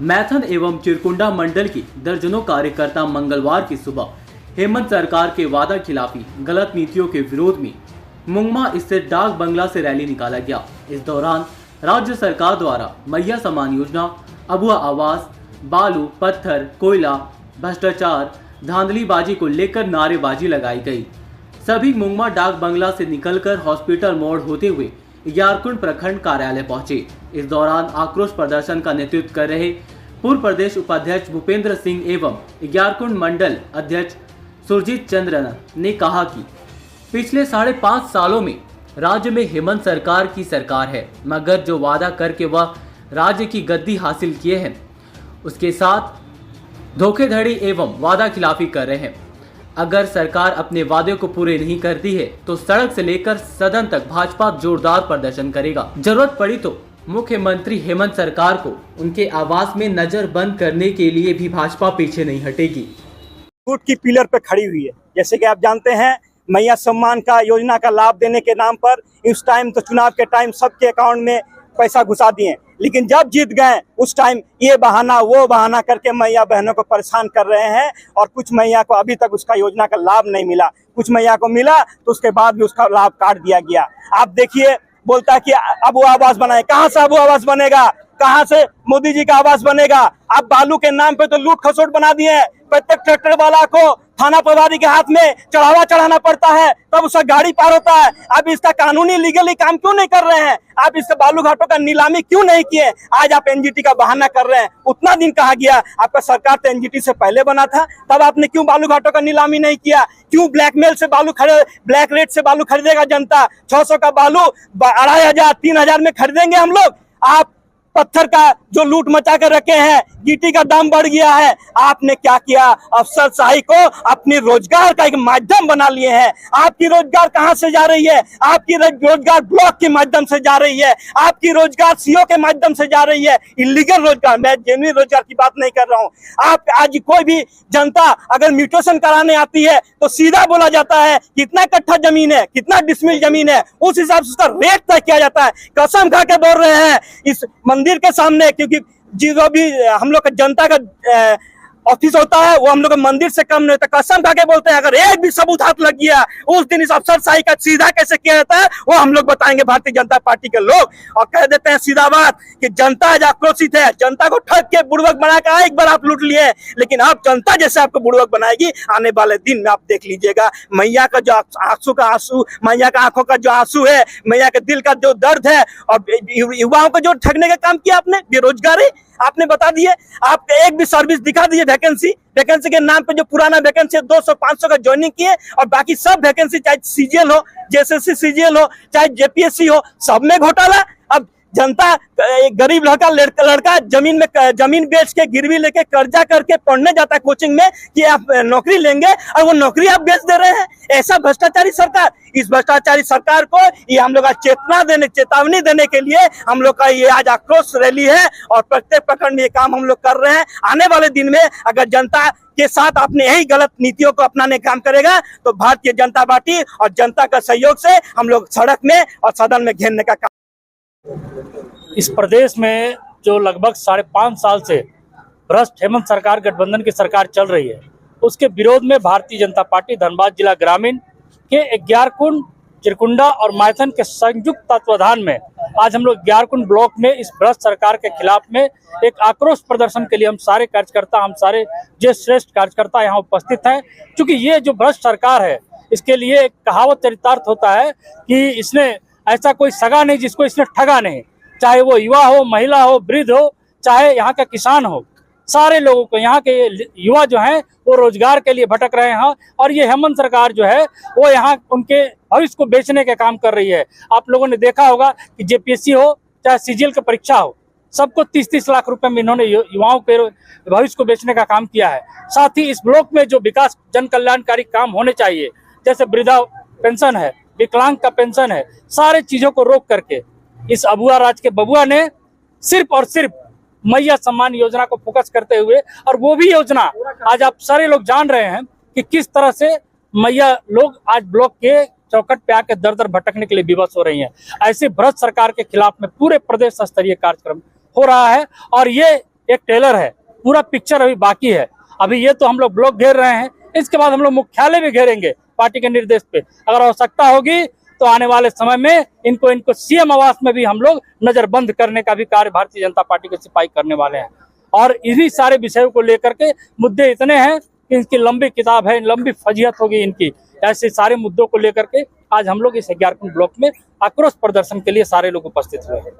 मैथन एवं चिरकुंडा मंडल की दर्जनों कार्यकर्ता मंगलवार की सुबह हेमंत सरकार के वादा खिलाफी गलत नीतियों के विरोध में मुंगमा स्थित डाक बंगला से रैली निकाला गया। इस दौरान राज्य सरकार द्वारा मैया सम्मान योजना, अबुआ आवास, बालू, पत्थर, कोयला, भ्रष्टाचार, धांधलीबाजी को लेकर नारेबाजी लगाई गई। सभी मुंगमा डाक बंगला से निकलकर हॉस्पिटल मोड़ होते हुए ग्यारकुंड प्रखंड कार्यालय पहुंचे। इस दौरान आक्रोश प्रदर्शन का नेतृत्व कर रहे पूर्व प्रदेश उपाध्यक्ष भूपेंद्र सिंह एवं ग्यारकुंड मंडल अध्यक्ष सुरजीत चंद्र ने कहा कि पिछले 5.5 सालों में राज्य में हेमंत सरकार की सरकार है, मगर जो वादा करके वह राज्य की गद्दी हासिल किए हैं उसके साथ धोखेधड़ी एवं वादा खिलाफी कर रहे हैं। अगर सरकार अपने वादे को पूरे नहीं करती है तो सड़क से लेकर सदन तक भाजपा जोरदार प्रदर्शन करेगा। जरूरत पड़ी तो मुख्यमंत्री हेमंत सरकार को उनके आवास में नजर बंद करने के लिए भी भाजपा पीछे नहीं हटेगी। कूट की पिलर पे खड़ी हुई है। जैसे कि आप जानते हैं, मैया सम्मान का योजना का लाभ देने के नाम पर इस टाइम तो चुनाव के टाइम सबके अकाउंट में पैसा घुसा दिए, लेकिन जब जीत गए उस टाइम ये बहाना वो बहाना करके मैया बहनों को परेशान कर रहे हैं। और कुछ मैया को अभी तक उसका योजना का लाभ नहीं मिला, कुछ मैया को मिला तो उसके बाद भी उसका लाभ काट दिया गया। आप देखिए, बोलता है कि अब वो आवास बनाए, कहाँ से अब वो आवास बनेगा, कहाँ से मोदी जी का आवास बनेगा। अब बालू के नाम पे तो लूट खसोट बना दिए हैं। प्रत्येक ट्रैक्टर वाला को थाना प्रभारी के हाथ में चढ़ाना पड़ता है, तब उसका गाड़ी पार होता है। अब इसका कानूनी लीगली काम क्यों नहीं कर रहे हैं? आप इसका बालू घाटों का नीलामी क्यों नहीं किए? आज आप एनजीटी का बहाना कर रहे हैं। उतना दिन कहा गया, आपका सरकार तो एनजीटी से पहले बना था, तब आपने क्यों बालू घाटों का नीलामी नहीं किया? क्यों ब्लैकमेल से बालू ब्लैक रेट से बालू खरीदेगा जनता? 600 का बालू 2500 3000 में खरीदेंगे हम लोग। आप पत्थर का जो लूट मचा कर रखे हैं, गिट्टी का दाम बढ़ गया है। आपने क्या किया? अफसरशाही को अपने रोजगार का एक माध्यम बना लिए हैं। आपकी रोजगार कहां से जा रही है? आपकी रोजगार ब्लॉक के माध्यम से जा रही है, आपकी रोजगार सीओ के माध्यम से जा रही है। इलीगल रोजगार, मैं जेन्युइन रोजगार की बात नहीं कर रहा हूं। आप आज कोई भी जनता अगर म्यूटेशन कराने आती है तो सीधा बोला जाता है कितना कट्ठा जमीन है, कितना डिसमिल जमीन है, उस हिसाब से उसका रेट तय किया जाता है। कसम खा के बोल रहे हैं इस मंदिर के सामने, क्योंकि जो भी हम लोग का जनता का ऑफिस होता है वो हम लोग मंदिर से कम नहीं होता। कसम खा के बोलते हैं, अगर एक भी सबूत हाथ लग गया उस दिन इस अफसरशाही का सीधा कैसे किया जाता है वो हम लोग बताएंगे, भारतीय जनता पार्टी के लोग। और कह देते हैं सीधा बात कि जनता आज आक्रोशित है, जनता को ठग के बुड़वक बना के एक बार आप लूट लिए, लेकिन अब जनता जैसे आपको बुड़वक बनाएगी आने वाले दिन में आप देख लीजिएगा। मैया का जो आंसू, मैया का आंखों का जो आंसू है, मैया के दिल का जो दर्द है, और युवाओं को जो ठगने का काम किया आपने, बेरोजगारी आपने बता दिए। आप एक भी सर्विस दिखा दीजिए, वैकेंसी के नाम पे जो पुराना वैकेंसी 200-500 का ज्वाइनिंग किए, और बाकी सब वैकेंसी चाहे सीजीएल हो, जेएसएससी सीजीएल हो, चाहे जेपीएससी हो, सब में घोटाला। अब जनता, एक गरीब लड़का जमीन बेच के गिरवी लेके कर्जा करके पढ़ने जाता है कोचिंग में कि आप नौकरी लेंगे, और वो नौकरी आप बेच दे रहे हैं। ऐसा भ्रष्टाचारी सरकार, इस भ्रष्टाचारी सरकार को ये हम लोग चेतावनी देने के लिए हम लोग का ये आज आक्रोश रैली है, और प्रत्येक प्रखंड में ये काम हम लोग कर रहे हैं। आने वाले दिन में अगर जनता के साथ अपने यही गलत नीतियों को अपनाने का काम करेगा तो भारतीय जनता पार्टी और जनता का सहयोग से हम लोग सड़क में और सदन में घेरने का काम। इस प्रदेश में जो लगभग 5.5 साल से भ्रष्ट हेमंत सरकार गठबंधन की सरकार चल रही है, उसके विरोध में भारतीय जनता पार्टी धनबाद जिला ग्रामीण के ग्यारकुंड, चिरकुंडा और मैथन के संयुक्त तत्वाधान में आज हम लोग ग्यारकुंड ब्लॉक में इस भ्रष्ट सरकार के खिलाफ में एक आक्रोश प्रदर्शन के लिए हम सारे कार्यकर्ता, हम सारे जो श्रेष्ठ कार्यकर्ता यहाँ उपस्थित हैं। क्योंकि ये जो भ्रष्ट सरकार है, इसके लिए एक कहावत चरितार्थ होता है कि इसने ऐसा कोई सगा नहीं जिसको इसने ठगा नहीं। चाहे वो युवा हो, महिला हो, वृद्ध हो, चाहे यहाँ का किसान हो, सारे लोगों को, यहाँ के युवा जो हैं वो रोजगार के लिए भटक रहे हैं। और ये हेमंत सरकार जो है वो यहाँ उनके भविष्य को बेचने का काम कर रही है। आप लोगों ने देखा होगा कि जेपीएससी हो चाहे सीजीएल की परीक्षा हो, सबको 30-30 लाख रुपए में इन्होंने युवाओं के भविष्य को बेचने का काम किया है। साथ ही इस ब्लॉक में जो विकास जन कल्याणकारी काम होने चाहिए, जैसे वृद्धा पेंशन है, विकलांग का पेंशन है, सारे चीजों को रोक करके इस अबुआ राज के बबुआ ने सिर्फ और सिर्फ मैया सम्मान योजना को फोकस करते हुए, और वो भी योजना आज आप सारे लोग जान रहे हैं कि किस तरह से मैया लोग आज ब्लॉक के चौखट पे आके दर दर भटकने के लिए विवश हो रही हैं। ऐसे भ्रष्ट सरकार के खिलाफ में पूरे प्रदेश स्तरीय कार्यक्रम हो रहा है, और ये एक ट्रेलर है, पूरा पिक्चर अभी बाकी है। अभी ये तो हम लोग ब्लॉक घेर रहे हैं, इसके बाद हम लोग मुख्यालय भी घेरेंगे पार्टी के निर्देश पे। अगर आवश्यकता होगी तो आने वाले समय में इनको सीएम आवास में भी हम लोग नजरबंद करने का भी कार्य भारतीय जनता पार्टी के सिपाही करने वाले हैं। और इन्हीं सारे विषयों को लेकर के मुद्दे इतने हैं कि इनकी लंबी किताब है, लंबी फजीहत होगी इनकी। ऐसे सारे मुद्दों को लेकर के आज हम लोग इस 11 ब्लॉक में आक्रोश प्रदर्शन के लिए सारे लोग उपस्थित हुए हैं।